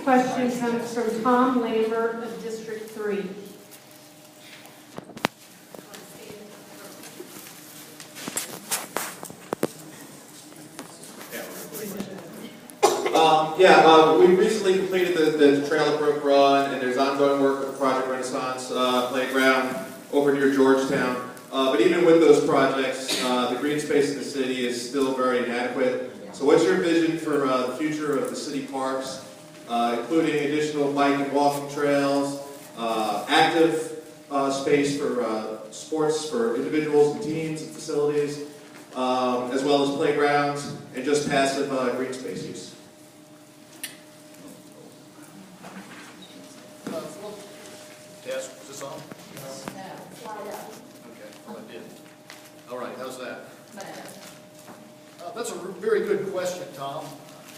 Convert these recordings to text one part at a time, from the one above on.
question comes from Tom Lambert of District 3. We recently completed the trail at Brook Run, and there's ongoing work with Project Renaissance Playground over near Georgetown. But even with those projects, the green space in the city is still very inadequate. So what's your vision for the future of the city parks, including additional bike and walking trails, active space for sports for individuals and teams and facilities, as well as playgrounds, and just passive green space use? Yes, is this on? Okay, well I did. All right, how's that? That's a very good question, Tom.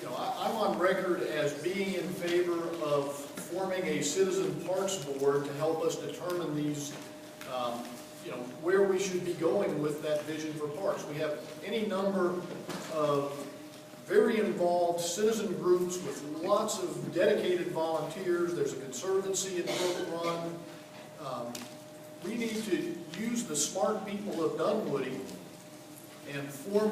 I'm on record as being in favor of forming a citizen parks board to help us determine these, where we should be going with that vision for parks. We have any number of very involved citizen groups with lots of dedicated volunteers. There's a conservancy at Brook Run. We need to use the smart people of Dunwoody and form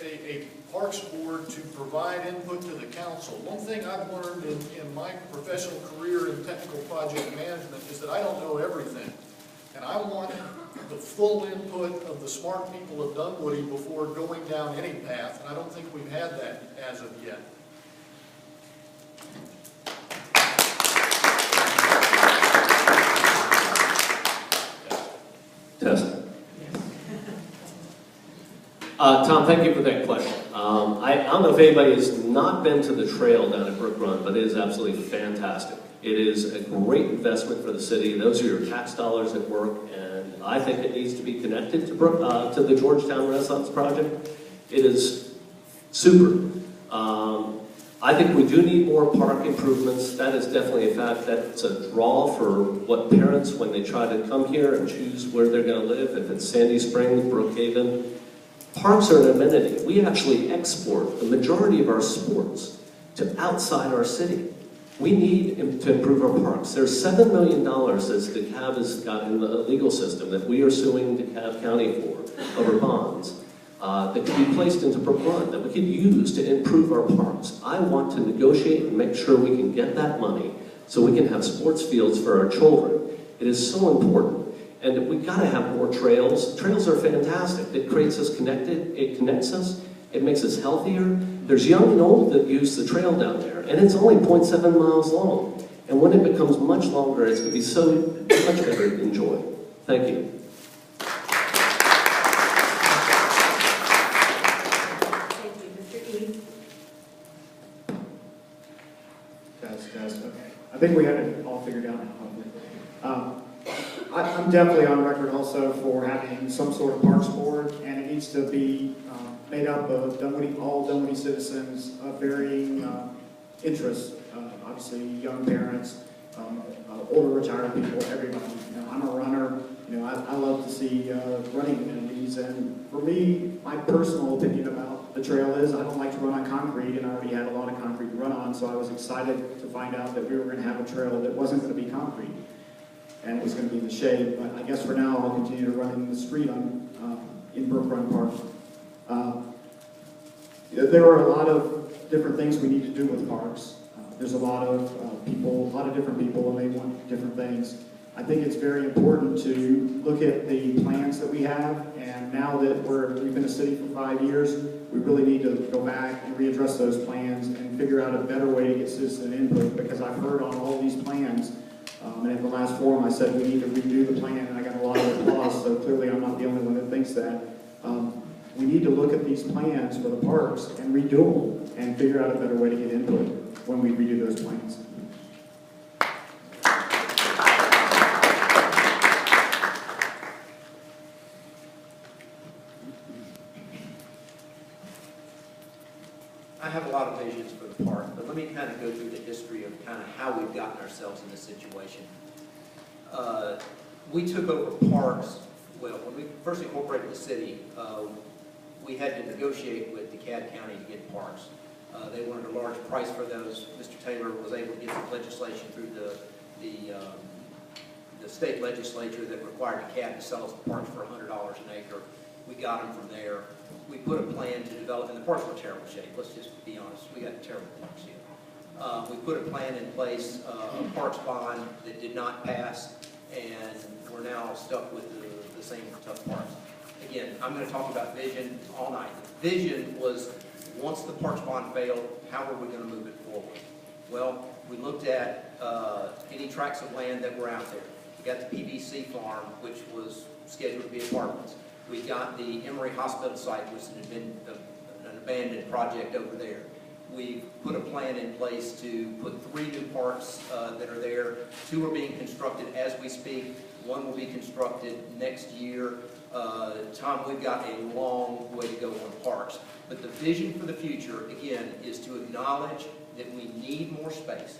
a parks board to provide input to the council. One thing I've learned in my professional career in technical project management is that I don't know everything. And I want the full input of the smart people of Dunwoody before going down any path, and I don't think we've had that as of yet. Test. Tom, thank you for that question. I don't know if anybody has not been to the trail down at Brook Run, but it is absolutely fantastic. It is a great investment for the city. Those are your tax dollars at work, and I think it needs to be connected to the Georgetown Renaissance Project. It is super. I think we do need more park improvements. That is definitely a fact. That's a draw for what parents, when they try to come here and choose where they're going to live, if it's Sandy Springs, Brookhaven. Parks are an amenity. We actually export the majority of our sports to outside our city. We need to improve our parks. There's $7 million that the DeKalb has got in the legal system that we are suing DeKalb County for over bonds that could be placed into Brook Run, that we could use to improve our parks. I want to negotiate and make sure we can get that money so we can have sports fields for our children. It is so important. And we've got to have more trails. Trails are fantastic. It creates us connected. It connects us. It makes us healthier. There's young and old that use the trail down there, and it's only 0.7 miles long. And when it becomes much longer, it's going to be so much better to enjoy. Thank you. Thank you. Mr. E. Guys, okay. I think we had it all figured out now. I'm definitely on record also for having some sort of parks board, and it needs to be made up of all Dunwoody citizens of varying interests. Obviously, young parents, older retired people, everybody. I'm a runner. I love to see running amenities, and for me, my personal opinion about the trail is I don't like to run on concrete, and I already had a lot of concrete to run on, so I was excited to find out that we were going to have a trail that wasn't going to be concrete, and it was going to be in the shade. But I guess for now, I'll continue to run in the street in Brook Run Park. There are a lot of different things we need to do with parks. There's a lot of different people, and they want different things. I think it's very important to look at the plans that we have, and now that we've been a city for 5 years, we really need to go back and readdress those plans and figure out a better way to get citizen input, because I've heard on all these plans, and at the last forum I said we need to redo the plan, and I got a lot of applause, so clearly I'm not the only one that thinks that. We need to look at these plans for the parks and redo them and figure out a better way to get input when we redo those plans. I have a lot of visions for the park, but let me kind of go through the history of kind of how we've gotten ourselves in this situation. We took over parks, well, when we first incorporated the city, we had to negotiate with DeKalb County to get parks. They wanted a large price for those. Mr. Taylor was able to get some legislation through the state legislature that required the CAB to sell us the parks for $100 an acre. We got them from there. We put a plan to develop, and the parks were in terrible shape. Let's just be honest. We got terrible parks here. We put a plan in place, a parks bond that did not pass, and we're now stuck with the same tough parks. Again, I'm going to talk about vision all night. The vision was, once the parks bond failed, how are we going to move it forward? Well, we looked at any tracts of land that were out there. We got the PVC farm, which was scheduled to be apartments. We got the Emory Hospital site, which had been an abandoned project over there. We've put a plan in place to put 3 new parks that are there. 2 are being constructed as we speak. 1 will be constructed next year. Tom, we've got a long way to go on parks. But the vision for the future, again, is to acknowledge that we need more space,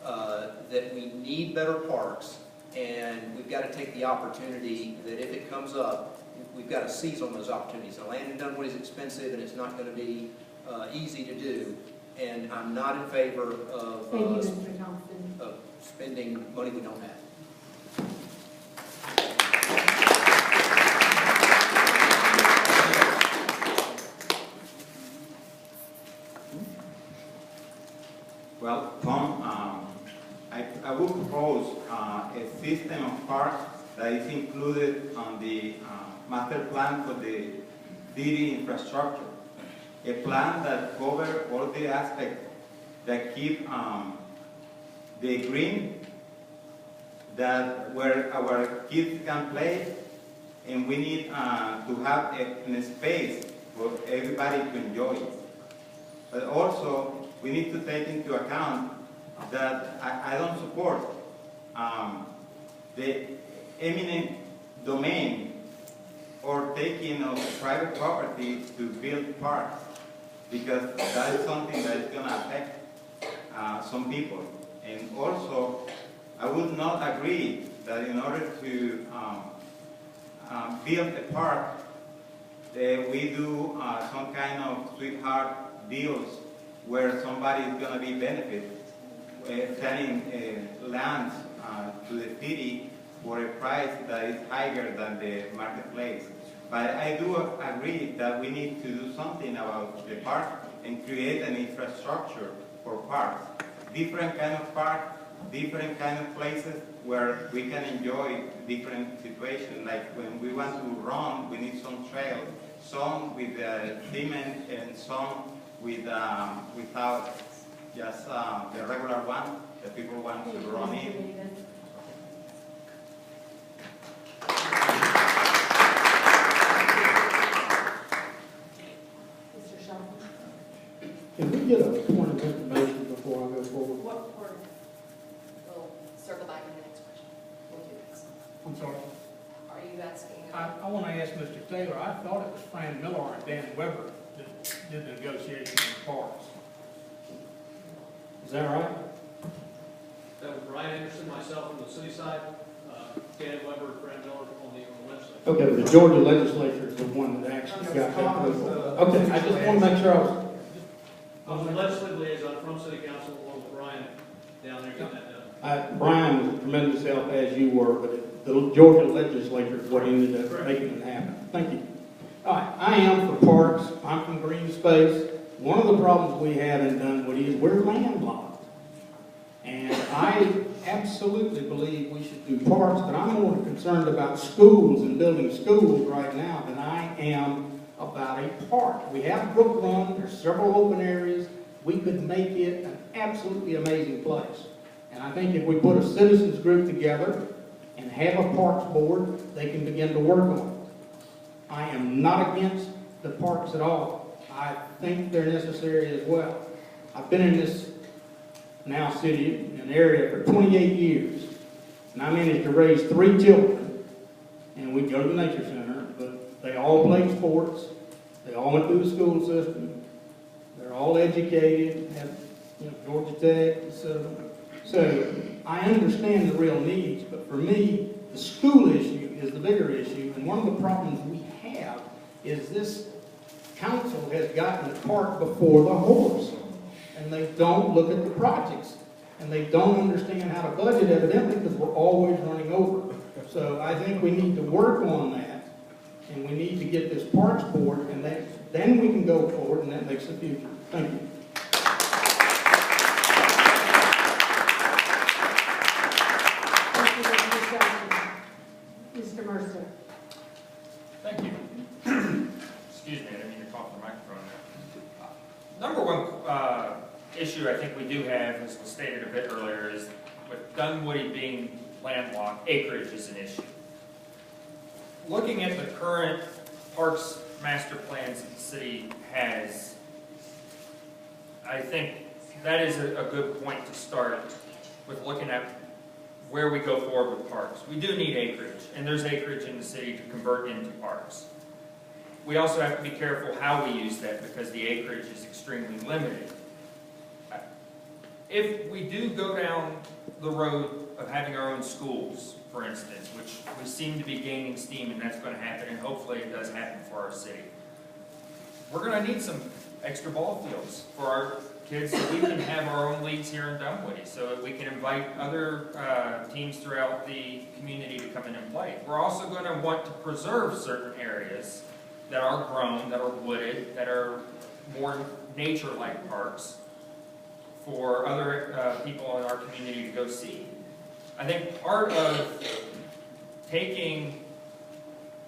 that we need better parks, and we've got to take the opportunity that if it comes up, we've got to seize on those opportunities. The land in Dunwoody is expensive, and it's not going to be easy to do, and I'm not in favor of, Thank you, Mr. Thompson. of spending money we don't have. Well, Tom, I would propose a system of parks that is included on the master plan for the city infrastructure. A plan that covers all the aspects that keep the green, that where our kids can play, and we need to have a space for everybody to enjoy. But also, we need to take into account that I don't support the eminent domain or taking of private property to build parks, because that is something that is going to affect some people. And also, I would not agree that in order to build a park, we do some kind of sweetheart deals where somebody is going to be benefited, selling lands to the city for a price that is higher than the marketplace. But I do agree that we need to do something about the park and create an infrastructure for parks. Different kind of park, different kind of places where we can enjoy different situations. Like when we want to run, we need some trails, some with cement and some with without just the regular one that people want to run in. Mr. Shelton? Can we get a point of information before I go forward? What part? We'll circle back in the next question. We'll do this. I'm sorry. Are you asking? I want to ask Mr. Taylor, I thought it was Fran Miller and Dan Weber that did the negotiations in parks. Is that right? That was Brian Anderson, myself on the city side, Dan Weber, Fran Miller on the legislature. Okay, the Georgia legislature is the one that actually got that approval. Okay, I just want to make sure I was... I was the legislative liaison from city council along with Brian down there getting that done. Brian was a tremendous help, as you were, but the Georgia legislature is what ended up making it happen. Thank you. All right, I am for parks. I'm from green space. One of the problems we have in Dunwoody is we're landlocked. And I absolutely believe we should do parks, but I'm more concerned about schools and building schools right now than I am about a park. We have Brook Run, there's several open areas. We could make it an absolutely amazing place. And I think if we put a citizens group together and have a parks board, they can begin to work on it. I am not against the parks at all. I think they're necessary as well. I've been in this now city, an area for 28 years, and I managed to raise 3 children, and we'd go to the nature center, but they all played sports, they all went through the school system, they're all educated, have Georgia Tech, etc. So I understand the real needs, but for me, the school issue is the bigger issue, and one of the problems we have is this council has gotten the cart before the horse, and they don't look at the projects. And and they don't understand how to budget evidently because we're always running over. So I think we need to work on that, and we need to get this Parks Board, and then we can go forward, and that makes the future. Thank you. Thank you, Mr. Shelton. Mr. Mercer. Thank you. Excuse me, I didn't mean to cough the microphone. Number one issue I think we do have, as was stated a bit earlier, is with Dunwoody being landlocked, acreage is an issue. Looking at the current parks master plans that the city has, I think that is a good point to start with looking at where we go forward with parks. We do need acreage, and there's acreage in the city to convert into parks. We also have to be careful how we use that because the acreage is extremely limited. If we do go down the road of having our own schools, for instance, which we seem to be gaining steam, and that's going to happen, and hopefully it does happen for our city, we're going to need some extra ball fields for our kids so we can have our own leagues here in Dunwoody, so that we can invite other teams throughout the community to come in and play. We're also going to want to preserve certain areas that are grown, that are wooded, that are more nature-like parks for other people in our community to go see. I think part of taking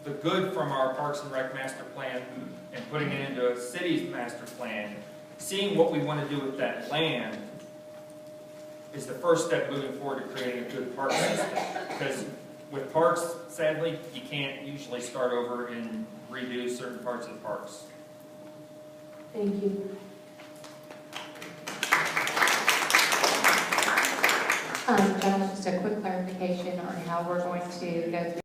the good from our Parks and Rec master plan and putting it into a city's master plan, seeing what we want to do with that land is the first step moving forward to creating a good park system. Because with parks, sadly, you can't usually start over and redo certain parts of the parks. Thank you. Gentlemen, just a quick clarification on how we're going to go through